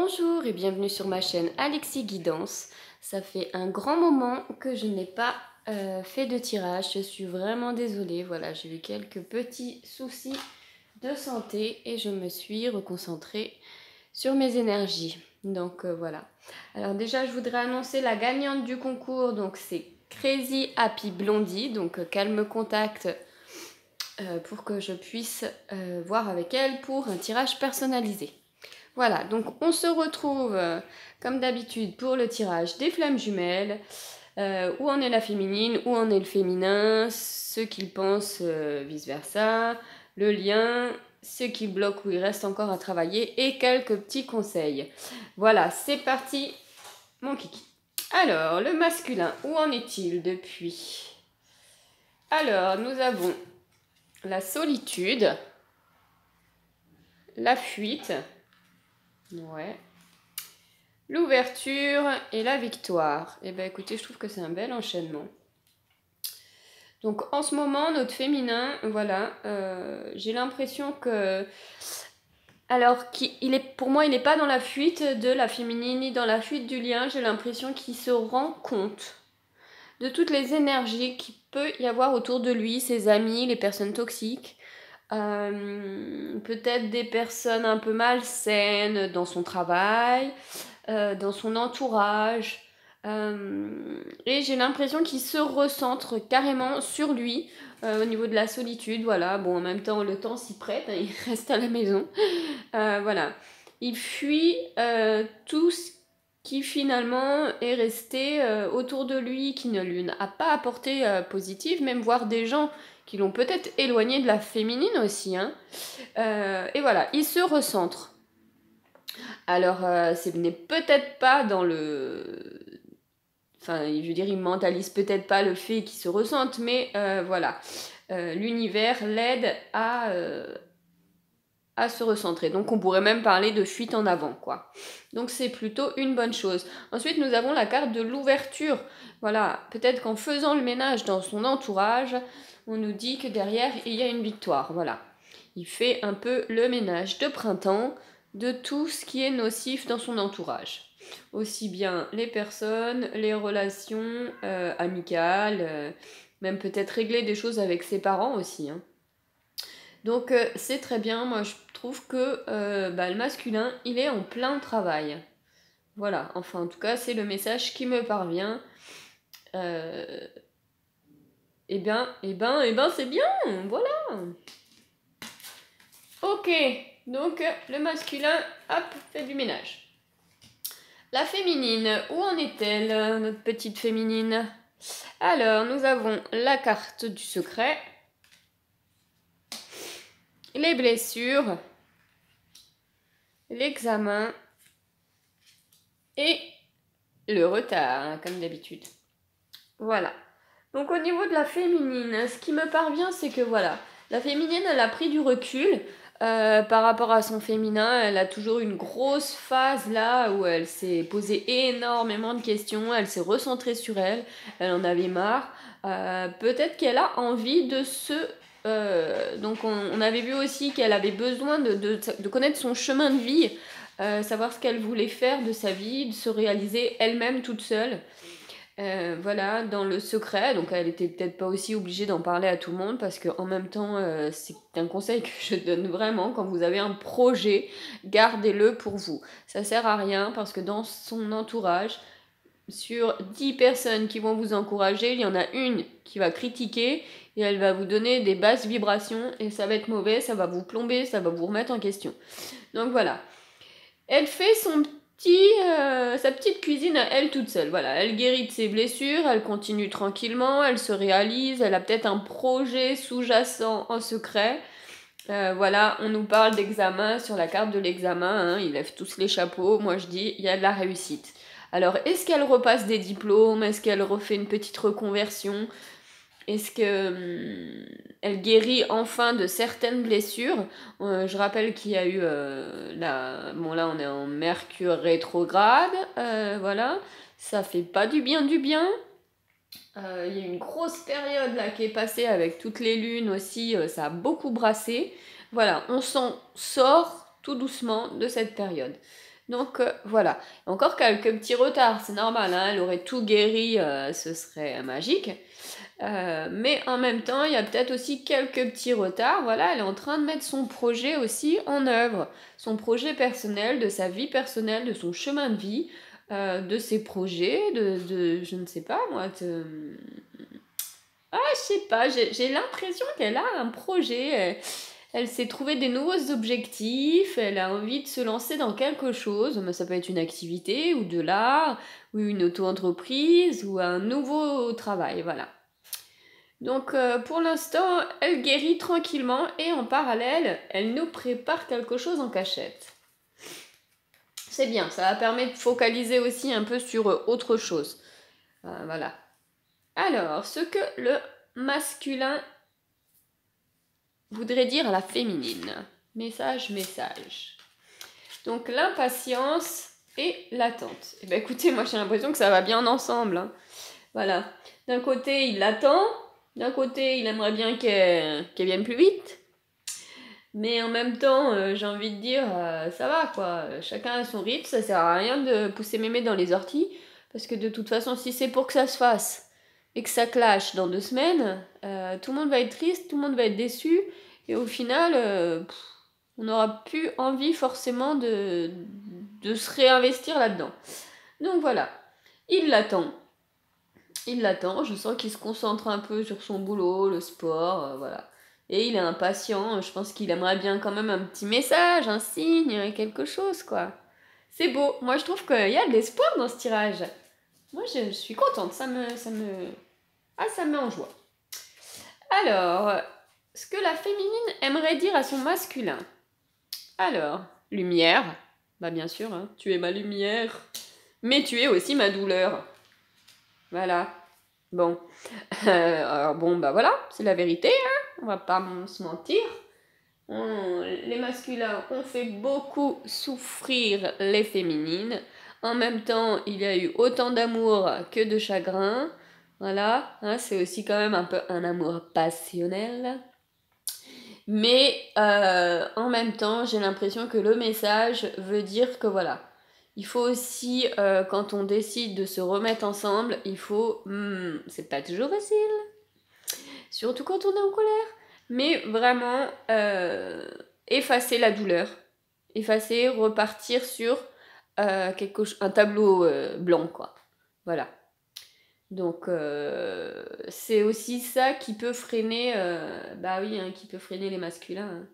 Bonjour et bienvenue sur ma chaîne Alexis Guidance. Ça fait un grand moment que je n'ai pas fait de tirage. Je suis vraiment désolée. Voilà, j'ai eu quelques petits soucis de santé et je me suis reconcentrée sur mes énergies. Donc voilà. Alors déjà, je voudrais annoncer la gagnante du concours. Donc c'est Crazy Happy Blondie. Donc qu'elle me contacte pour que je puisse voir avec elle pour un tirage personnalisé. Voilà, donc on se retrouve comme d'habitude pour le tirage des flammes jumelles. Où en est la féminine, où en est le féminin, ce qu'ils pensent vice-versa, le lien, ce qui bloque, où il reste encore à travailler et quelques petits conseils. Voilà, c'est parti mon kiki. Alors, le masculin, où en est-il depuis? Alors, nous avons la solitude, la fuite, ouais, l'ouverture et la victoire. Eh bien écoutez, je trouve que c'est un bel enchaînement. Donc en ce moment, notre féminin, voilà, j'ai l'impression que... Alors, pour moi, il n'est pas dans la fuite de la féminine ni dans la fuite du lien. J'ai l'impression qu'il se rend compte de toutes les énergies qu'il peut y avoir autour de lui, ses amis, les personnes toxiques. Peut-être des personnes un peu malsaines dans son travail, dans son entourage. Et j'ai l'impression qu'il se recentre carrément sur lui au niveau de la solitude. Voilà, bon, en même temps, le temps s'y prête, hein, il reste à la maison. Voilà, il fuit tout ce qui finalement est resté autour de lui, qui ne lui a pas apporté positif, même voir des gens qui l'ont peut-être éloigné de la féminine aussi. Hein. Et voilà, il se recentre. Alors, ce n'est peut-être pas dans le... Enfin, je veux dire, il mentalise peut-être pas le fait qu'il se ressente, mais voilà. L'univers l'aide à se recentrer. Donc, on pourrait même parler de fuite en avant, quoi. Donc, c'est plutôt une bonne chose. Ensuite, nous avons la carte de l'ouverture. Voilà, peut-être qu'en faisant le ménage dans son entourage, on nous dit que derrière, il y a une victoire. Voilà. Il fait un peu le ménage de printemps de tout ce qui est nocif dans son entourage. Aussi bien les personnes, les relations amicales, même peut-être régler des choses avec ses parents aussi. Hein. Donc c'est très bien, moi je trouve que le masculin, il est en plein travail. Voilà, enfin en tout cas c'est le message qui me parvient. Eh bien, c'est bien, voilà. Ok, donc le masculin, hop, fait du ménage. La féminine, où en est-elle, notre petite féminine? Alors, nous avons la carte du secret, les blessures, l'examen et le retard, hein, comme d'habitude. Voilà. Donc au niveau de la féminine, ce qui me parvient, c'est que voilà, la féminine, elle a pris du recul par rapport à son féminin. Elle a toujours une grosse phase là où elle s'est posé énormément de questions, elle s'est recentrée sur elle, elle en avait marre. Peut-être qu'elle a envie de se... donc on avait vu aussi qu'elle avait besoin de connaître son chemin de vie, savoir ce qu'elle voulait faire de sa vie, de se réaliser elle-même toute seule. Voilà, dans le secret, donc elle était peut-être pas aussi obligée d'en parler à tout le monde parce que en même temps, c'est un conseil que je donne vraiment, quand vous avez un projet, gardez-le pour vous. Ça sert à rien parce que dans son entourage, sur 10 personnes qui vont vous encourager, il y en a une qui va critiquer et elle va vous donner des basses vibrations et ça va être mauvais, ça va vous plomber, ça va vous remettre en question. Donc voilà. Elle fait sa petite cuisine à elle toute seule. Voilà, elle guérit de ses blessures, elle continue tranquillement, elle se réalise, elle a peut-être un projet sous-jacent en secret. Voilà, on nous parle d'examen sur la carte de l'examen, hein, ils lèvent tous les chapeaux, moi je dis, il y a de la réussite. Alors, est-ce qu'elle repasse des diplômes? Est-ce qu'elle refait une petite reconversion? Est-ce que elle guérit enfin de certaines blessures? Je rappelle qu'il y a eu bon là on est en Mercure rétrograde, voilà, ça fait pas du bien du bien. Il y a une grosse période là qui est passée avec toutes les lunes aussi, ça a beaucoup brassé. Voilà, on s'en sort tout doucement de cette période. Donc voilà, encore quelques petits retards, c'est normal, hein, elle aurait tout guéri, ce serait magique. Mais en même temps, il y a peut-être aussi quelques petits retards. Voilà, elle est en train de mettre son projet aussi en œuvre. Son projet personnel, de sa vie personnelle, de son chemin de vie, de ses projets, je ne sais pas moi, ah, je sais pas, j'ai l'impression qu'elle a un projet. Elle s'est trouvé des nouveaux objectifs, elle a envie de se lancer dans quelque chose. Mais ça peut être une activité, ou de l'art, ou une auto-entreprise, ou un nouveau travail, voilà. Donc pour l'instant, elle guérit tranquillement et en parallèle, elle nous prépare quelque chose en cachette. C'est bien, ça va permettre de focaliser aussi un peu sur autre chose. Voilà. Alors, ce que le masculin voudrait dire à la féminine. Message, message. Donc l'impatience et l'attente. Eh bien écoutez, moi j'ai l'impression que ça va bien ensemble. Hein. Voilà. D'un côté, il l'attend. D'un côté, il aimerait bien qu'elle vienne plus vite. Mais en même temps, j'ai envie de dire, ça va quoi. Chacun a son rythme, ça sert à rien de pousser mémé dans les orties. Parce que de toute façon, si c'est pour que ça se fasse et que ça clash dans 2 semaines, tout le monde va être triste, tout le monde va être déçu. Et au final, on n'aura plus envie forcément de se réinvestir là-dedans. Donc voilà, il l'attend. Il l'attend, je sens qu'il se concentre un peu sur son boulot, le sport, voilà. Et il est impatient, je pense qu'il aimerait bien quand même un petit message, un signe, quelque chose, quoi. C'est beau, moi je trouve qu'il y a de l'espoir dans ce tirage. Moi je suis contente, ça me met en joie. Alors, ce que la féminine aimerait dire à son masculin. Alors, lumière, bah bien sûr, hein, tu es ma lumière, mais tu es aussi ma douleur. Voilà. Bon. Alors bon, bah voilà, c'est la vérité, hein, on va pas se mentir. Les masculins ont fait beaucoup souffrir les féminines. En même temps, il y a eu autant d'amour que de chagrin. Voilà, hein, c'est aussi quand même un peu un amour passionnel. Mais en même temps, j'ai l'impression que le message veut dire que voilà, il faut aussi, quand on décide de se remettre ensemble, il faut, c'est pas toujours facile, surtout quand on est en colère, mais vraiment effacer la douleur, effacer, repartir sur un tableau blanc, quoi. Voilà. Donc c'est aussi ça qui peut freiner, bah oui, hein, qui peut freiner les masculins. Hein.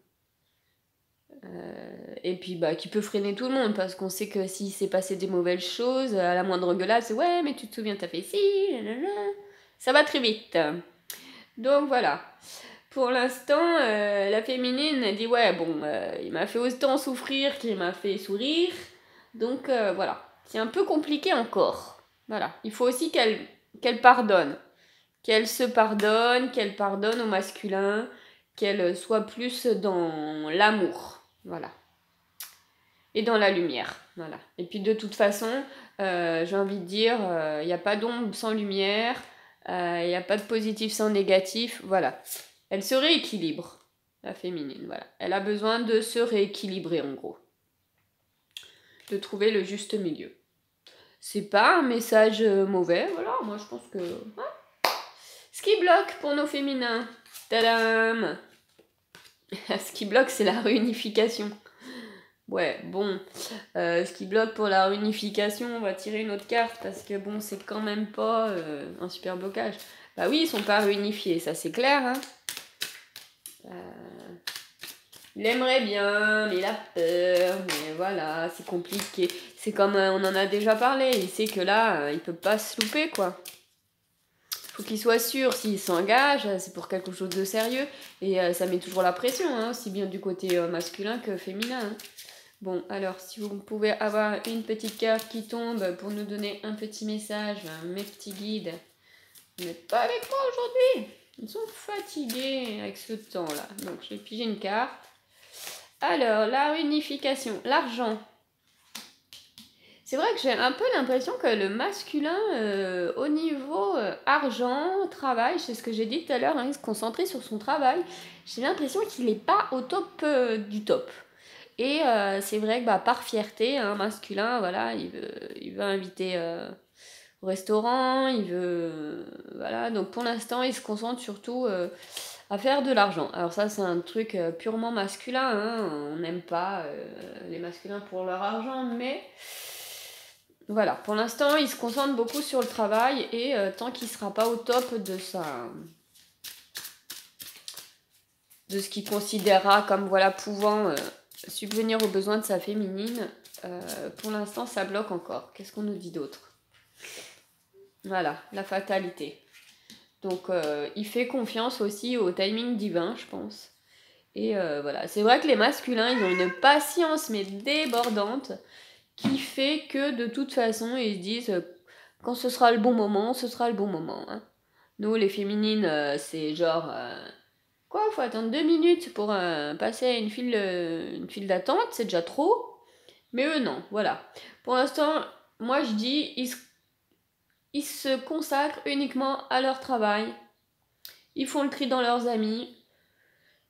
Et puis bah qui peut freiner tout le monde parce qu'on sait que s'il s'est passé des mauvaises choses, à la moindre gueulade, c'est ouais mais tu te souviens t'as fait ci, nanana. Ça va très vite. Donc voilà. Pour l'instant, la féminine elle dit ouais bon, il m'a fait autant souffrir qu'il m'a fait sourire. Donc voilà, c'est un peu compliqué encore. Voilà, il faut aussi qu'elle pardonne. Qu'elle se pardonne, qu'elle pardonne au masculin, qu'elle soit plus dans l'amour. Voilà. Et dans la lumière. Voilà. Et puis de toute façon, j'ai envie de dire, il n'y a pas d'ombre sans lumière, il n'y a pas de positif sans négatif. Voilà. Elle se rééquilibre, la féminine. Voilà. Elle a besoin de se rééquilibrer en gros. De trouver le juste milieu. C'est pas un message mauvais, voilà, moi je pense que... Ouais. Ce qui bloque pour nos féminins. Tadam. Ce qui bloque, c'est la réunification. Ouais, bon. Ce qui bloque pour la réunification, on va tirer une autre carte parce que bon, c'est quand même pas un super blocage. Bah oui, ils sont pas réunifiés, ça c'est clair. Hein. Il aimerait bien, mais il a peur, mais voilà, c'est compliqué. C'est comme on en a déjà parlé, il sait que là, il peut pas se louper, quoi. Faut qu'il soit sûr, s'il s'engage, c'est pour quelque chose de sérieux. Et ça met toujours la pression, hein, aussi bien du côté masculin que féminin. Hein. Bon, alors, si vous pouvez avoir une petite carte qui tombe pour nous donner un petit message, mes petits guides, vous n'êtes pas avec moi aujourd'hui. Ils sont fatigués avec ce temps-là. Donc, je vais piger une carte. Alors, la réunification, l'argent. C'est vrai que j'ai un peu l'impression que le masculin, au niveau argent, travail, c'est ce que j'ai dit tout à l'heure, hein, il se concentrait sur son travail. J'ai l'impression qu'il n'est pas au top du top. Et c'est vrai que par fierté, un masculin, voilà, il veut inviter au restaurant, il veut... Voilà, donc pour l'instant, il se concentre surtout à faire de l'argent. Alors ça, c'est un truc purement masculin, hein, on n'aime pas les masculins pour leur argent, mais... Voilà, pour l'instant, il se concentre beaucoup sur le travail et tant qu'il ne sera pas au top de ce qu'il considérera comme voilà pouvant subvenir aux besoins de sa féminine, pour l'instant, ça bloque encore. Qu'est-ce qu'on nous dit d'autre? Voilà, la fatalité. Donc, il fait confiance aussi au timing divin, je pense. Et voilà, c'est vrai que les masculins, ils ont une patience, mais débordante, qui fait que de toute façon, ils se disent quand ce sera le bon moment, ce sera le bon moment. Hein. Nous, les féminines, c'est genre quoi, faut attendre 2 minutes pour passer à une file d'attente, c'est déjà trop. Mais eux, non, voilà. Pour l'instant, moi je dis, ils se consacrent uniquement à leur travail. Ils font le tri dans leurs amis.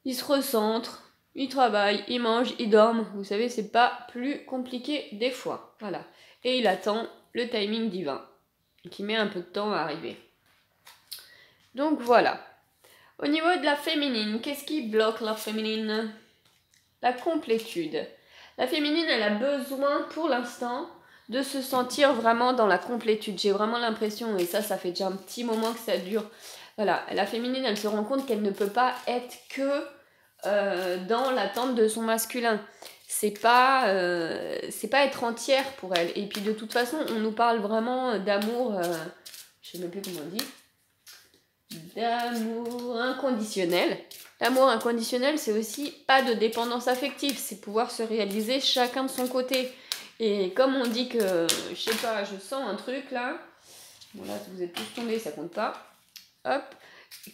Ils se recentrent. Ils travaillent, ils mangent, ils dorment. Vous savez, c'est pas plus compliqué des fois. Voilà. Et il attend le timing divin, qui met un peu de temps à arriver. Donc voilà. Au niveau de la féminine, qu'est-ce qui bloque la féminine? La complétude. La féminine, elle a besoin pour l'instant de se sentir vraiment dans la complétude. J'ai vraiment l'impression, et ça fait déjà un petit moment que ça dure. Voilà, la féminine, elle se rend compte qu'elle ne peut pas être que dans l'attente de son masculin. C'est pas être entière pour elle. Et puis de toute façon, on nous parle vraiment d'amour, je sais même plus comment on dit, d'amour inconditionnel. L'amour inconditionnel, c'est aussi pas de dépendance affective, c'est pouvoir se réaliser chacun de son côté. Et comme on dit que, je sais pas, je sens un truc là, bon là vous êtes tous tombés, ça compte pas, hop,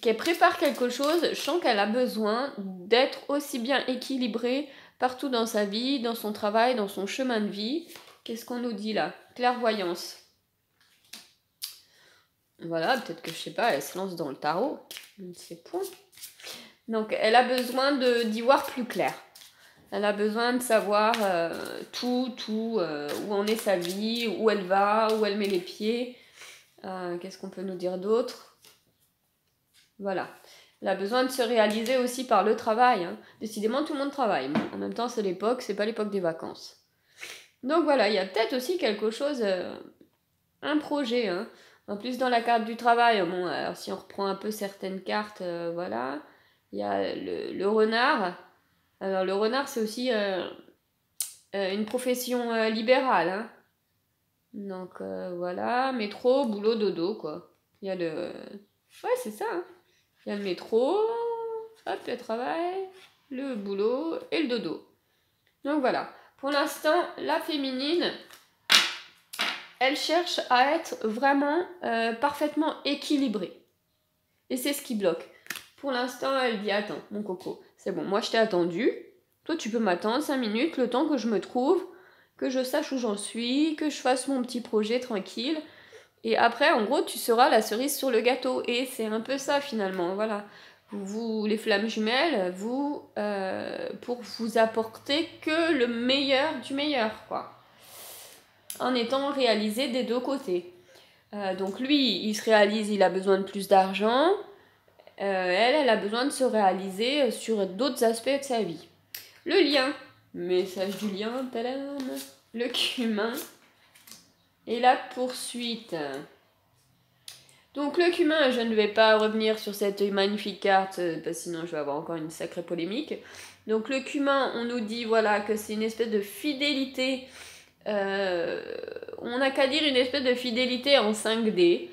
qu'elle prépare quelque chose, je sens qu'elle a besoin d'être aussi bien équilibrée partout dans sa vie, dans son travail, dans son chemin de vie. Qu'est-ce qu'on nous dit là? Clairvoyance. Voilà, peut-être que je sais pas, elle se lance dans le tarot, je ne sais point. Donc elle a besoin d'y voir plus clair. Elle a besoin de savoir tout, où en est sa vie, où elle va, où elle met les pieds. Qu'est-ce qu'on peut nous dire d'autre? Voilà. Elle a besoin de se réaliser aussi par le travail. Hein. Décidément, tout le monde travaille. Mais en même temps, c'est l'époque, c'est pas l'époque des vacances. Donc voilà, il y a peut-être aussi quelque chose, un projet. Hein. En plus, dans la carte du travail, bon, alors si on reprend un peu certaines cartes, voilà, il y a le renard. Alors le renard, c'est aussi une profession libérale. Hein. Donc voilà, métro, boulot, dodo, quoi. Il y a le... Ouais, c'est ça. Hein. Il y a le métro, hop, le travail, le boulot et le dodo. Donc voilà. Pour l'instant, la féminine, elle cherche à être vraiment parfaitement équilibrée. Et c'est ce qui bloque. Pour l'instant, elle dit, attends, mon coco, c'est bon, moi je t'ai attendu. Toi, tu peux m'attendre 5 minutes, le temps que je me trouve, que je sache où j'en suis, que je fasse mon petit projet tranquille. Et après, en gros, tu seras la cerise sur le gâteau. Et c'est un peu ça, finalement, voilà. Vous, les flammes jumelles, pour vous apporter que le meilleur du meilleur, quoi. En étant réalisé des deux côtés. Donc lui, il se réalise, il a besoin de plus d'argent. Elle a besoin de se réaliser sur d'autres aspects de sa vie. Le lien, message du lien, tadam, le cumin et la poursuite. Donc le cumin, je ne vais pas revenir sur cette magnifique carte, parce que sinon je vais avoir encore une sacrée polémique. Donc le cumin, on nous dit voilà que c'est une espèce de fidélité, on n'a qu'à dire une espèce de fidélité en 5D.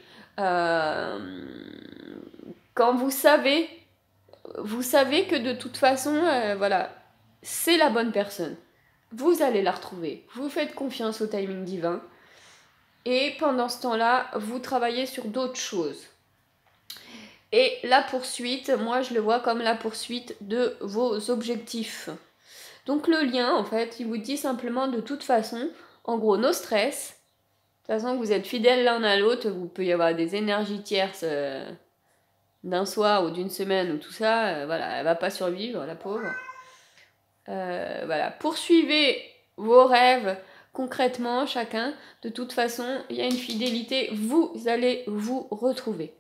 Quand vous savez que de toute façon, voilà, c'est la bonne personne. Vous allez la retrouver. Vous faites confiance au timing divin. Et pendant ce temps-là, vous travaillez sur d'autres choses. Et la poursuite, moi je le vois comme la poursuite de vos objectifs. Donc le lien, en fait, il vous dit simplement de toute façon, en gros, no stress. De toute façon, vous êtes fidèles l'un à l'autre, vous pouvez y avoir des énergies tierces d'un soir ou d'une semaine ou tout ça, voilà, elle va pas survivre, la pauvre. Voilà, poursuivez vos rêves concrètement chacun. De toute façon, il y a une fidélité, vous allez vous retrouver.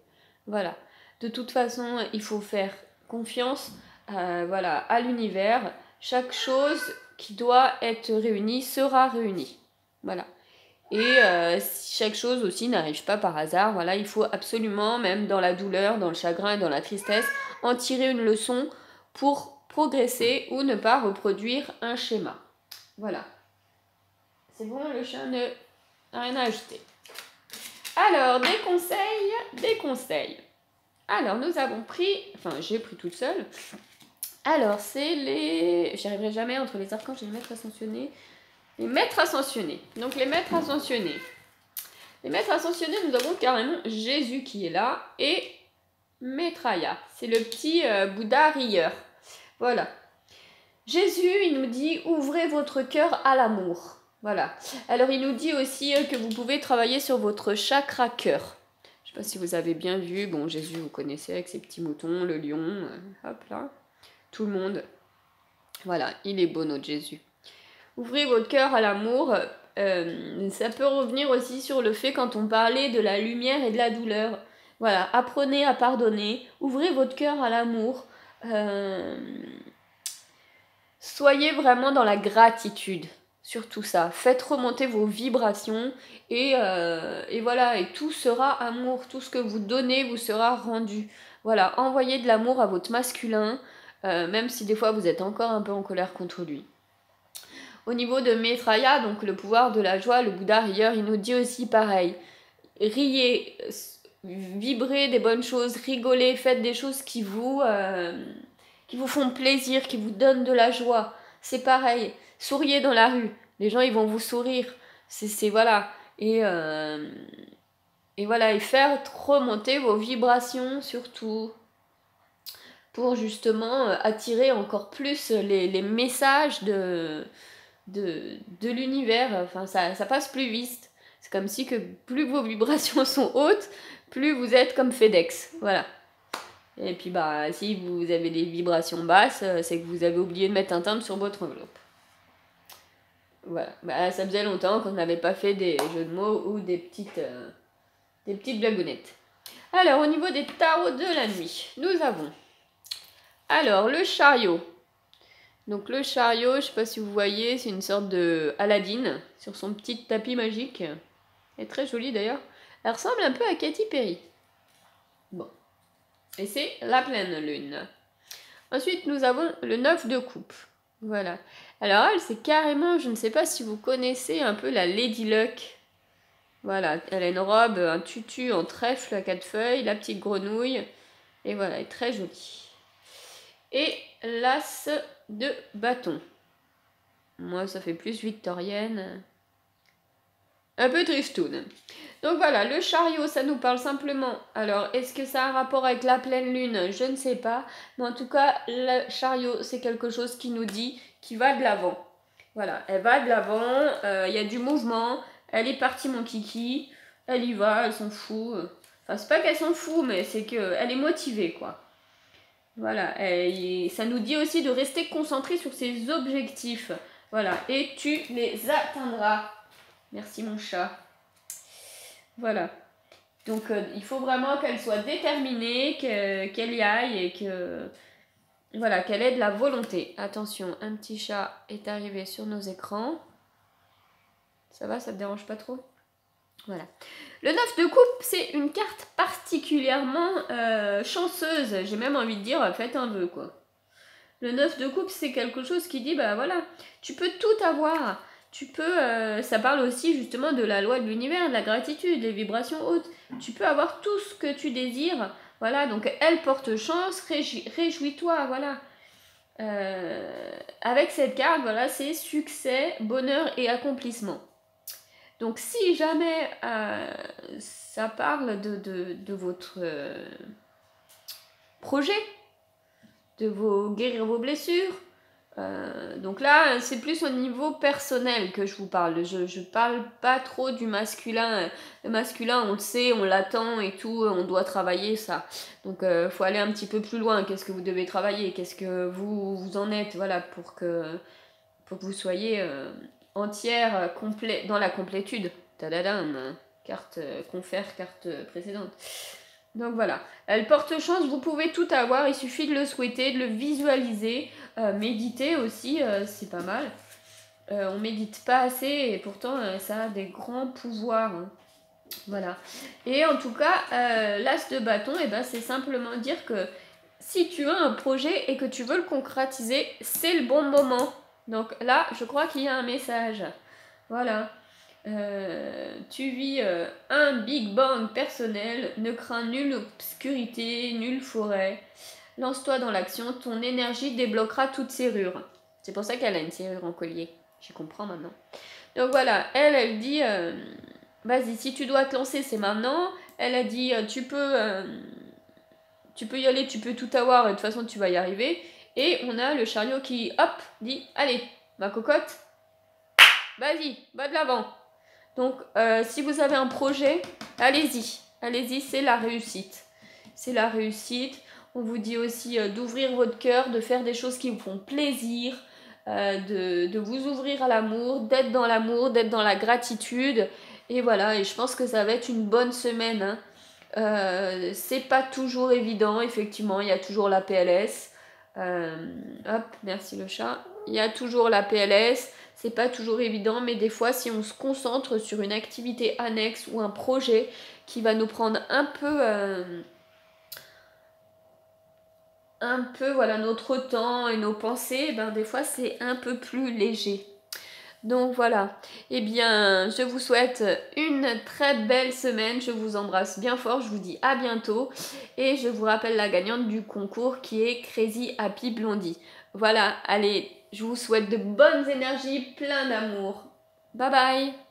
Voilà. De toute façon, il faut faire confiance voilà, à l'univers. Chaque chose qui doit être réunie sera réunie. Voilà. Et si chaque chose aussi n'arrive pas par hasard, voilà, il faut absolument, même dans la douleur, dans le chagrin et dans la tristesse, en tirer une leçon pour progresser ou ne pas reproduire un schéma. Voilà. C'est bon, le chat n'a rien à ajouter. Alors, des conseils. Alors, nous avons pris, enfin, j'ai pris toute seule. Alors, c'est les... J'y arriverai jamais entre les archanges et les maîtres ascensionnés. Les maîtres ascensionnés. Donc, les maîtres ascensionnés. Les maîtres ascensionnés, nous avons carrément Jésus qui est là et Maitreya. C'est le petit Bouddha rieur. Voilà. Jésus, il nous dit « Ouvrez votre cœur à l'amour ». Voilà. Alors, il nous dit aussi que vous pouvez travailler sur votre chakra cœur. Je ne sais pas si vous avez bien vu. Bon, Jésus, vous connaissez avec ses petits moutons, le lion, hop là. Tout le monde. Voilà, il est beau notre Jésus. Ouvrez votre cœur à l'amour. Ça peut revenir aussi sur le fait quand on parlait de la lumière et de la douleur. Voilà, apprenez à pardonner. Ouvrez votre cœur à l'amour. Soyez vraiment dans la gratitude. Surtout ça. Faites remonter vos vibrations. Et voilà, et tout sera amour. Tout ce que vous donnez vous sera rendu. Voilà, envoyez de l'amour à votre masculin. Même si des fois vous êtes encore un peu en colère contre lui. Au niveau de Maitreya, donc le pouvoir de la joie, le Bouddha rieur, il nous dit aussi pareil. Riez, vibrez des bonnes choses, rigolez, faites des choses qui vous font plaisir, qui vous donnent de la joie. C'est pareil. Souriez dans la rue. Les gens, ils vont vous sourire. C'est voilà. Et voilà, et faire remonter vos vibrations surtout. Pour justement attirer encore plus les messages de l'univers. Enfin, ça passe plus vite. C'est comme si que plus vos vibrations sont hautes, plus vous êtes comme FedEx. Voilà. Et puis bah si vous avez des vibrations basses, c'est que vous avez oublié de mettre un timbre sur votre enveloppe. Voilà. Bah, ça faisait longtemps qu'on n'avait pas fait des jeux de mots ou des petites blagounettes. Alors, au niveau des tarots de la nuit, nous avons alors le chariot. Donc le chariot, je sais pas si vous voyez, c'est une sorte de Aladdin sur son petit tapis magique. Elle est très jolie d'ailleurs. Elle ressemble un peu à Katy Perry. Bon. Et c'est la pleine lune. Ensuite, nous avons le 9 de coupe. Voilà. Alors elle, c'est carrément, je ne sais pas si vous connaissez un peu la Lady Luck. Voilà, elle a une robe, un tutu en trèfle à 4 feuilles, la petite grenouille. Et voilà, elle est très jolie. Et l'as de bâton. Moi, ça fait plus victorienne. Un peu tristoune. Donc voilà, le chariot, ça nous parle simplement. Alors, est-ce que ça a un rapport avec la pleine lune? Je ne sais pas. Mais en tout cas, le chariot, c'est quelque chose qui nous dit qu'il va de l'avant. Voilà, elle va de l'avant. Il y a du mouvement. Elle est partie, mon kiki. Elle y va, elle s'en fout. Enfin, c'est pas qu'elle s'en fout, mais c'est qu'elle est motivée, quoi. Voilà, et ça nous dit aussi de rester concentré sur ses objectifs. Voilà, et tu les atteindras. Merci mon chat. Voilà. Donc il faut vraiment qu'elle soit déterminée, qu'elle y aille et que voilà, qu'elle ait de la volonté. Attention, un petit chat est arrivé sur nos écrans. Ça va, ça te dérange pas trop? Voilà. Le 9 de coupe, c'est une carte particulièrement chanceuse. J'ai même envie de dire, faites un vœu, quoi. Le 9 de coupe, c'est quelque chose qui dit, bah voilà, tu peux tout avoir. Tu peux, ça parle aussi justement de la loi de l'univers, de la gratitude, des vibrations hautes. Tu peux avoir tout ce que tu désires. Voilà, donc elle porte chance, réjouis-toi, voilà. Avec cette carte, voilà, c'est succès, bonheur et accomplissement. Donc si jamais ça parle de votre projet, de guérir vos blessures, Donc là, c'est plus au niveau personnel que je vous parle. Je parle pas trop du masculin. Le masculin, on le sait, on l'attend et tout, on doit travailler ça. Donc faut aller un petit peu plus loin. Qu'est-ce que vous devez travailler? Qu'est-ce que vous en êtes? Voilà, pour que vous soyez entière, complet, dans la complétude. Tadadam, carte confère, carte précédente. Donc voilà, elle porte chance, vous pouvez tout avoir, il suffit de le souhaiter, de le visualiser, méditer aussi, c'est pas mal. On médite pas assez et pourtant ça a des grands pouvoirs. Hein. Voilà. Et en tout cas, l'as de bâton, eh ben, c'est simplement dire que si tu as un projet et que tu veux le concrétiser, c'est le bon moment. Donc là, je crois qu'il y a un message. Voilà. Tu vis un Big Bang personnel, ne crains nulle obscurité, nulle forêt. Lance-toi dans l'action, ton énergie débloquera toute serrure. C'est pour ça qu'elle a une serrure en collier. Je comprends maintenant. Donc voilà, elle dit, vas-y, si tu dois te lancer, c'est maintenant. Elle a dit, tu peux y aller, tu peux tout avoir, et de toute façon, tu vas y arriver. Et on a le chariot qui, hop, dit, allez, ma cocotte, vas-y, va de l'avant. Donc, si vous avez un projet, allez-y. Allez-y, c'est la réussite. C'est la réussite. On vous dit aussi d'ouvrir votre cœur, de faire des choses qui vous font plaisir, de vous ouvrir à l'amour, d'être dans la gratitude. Et voilà, et je pense que ça va être une bonne semaine. Hein. C'est pas toujours évident, effectivement, il y a toujours la PLS. Hop, merci le chat. Il y a toujours la PLS. C'est pas toujours évident, mais des fois, si on se concentre sur une activité annexe ou un projet qui va nous prendre un peu voilà, notre temps et nos pensées, ben, des fois, c'est un peu plus léger. Donc voilà, eh bien, je vous souhaite une très belle semaine, je vous embrasse bien fort, je vous dis à bientôt et je vous rappelle la gagnante du concours qui est Crazy Happy Blondie. Voilà, allez, je vous souhaite de bonnes énergies, plein d'amour. Bye bye!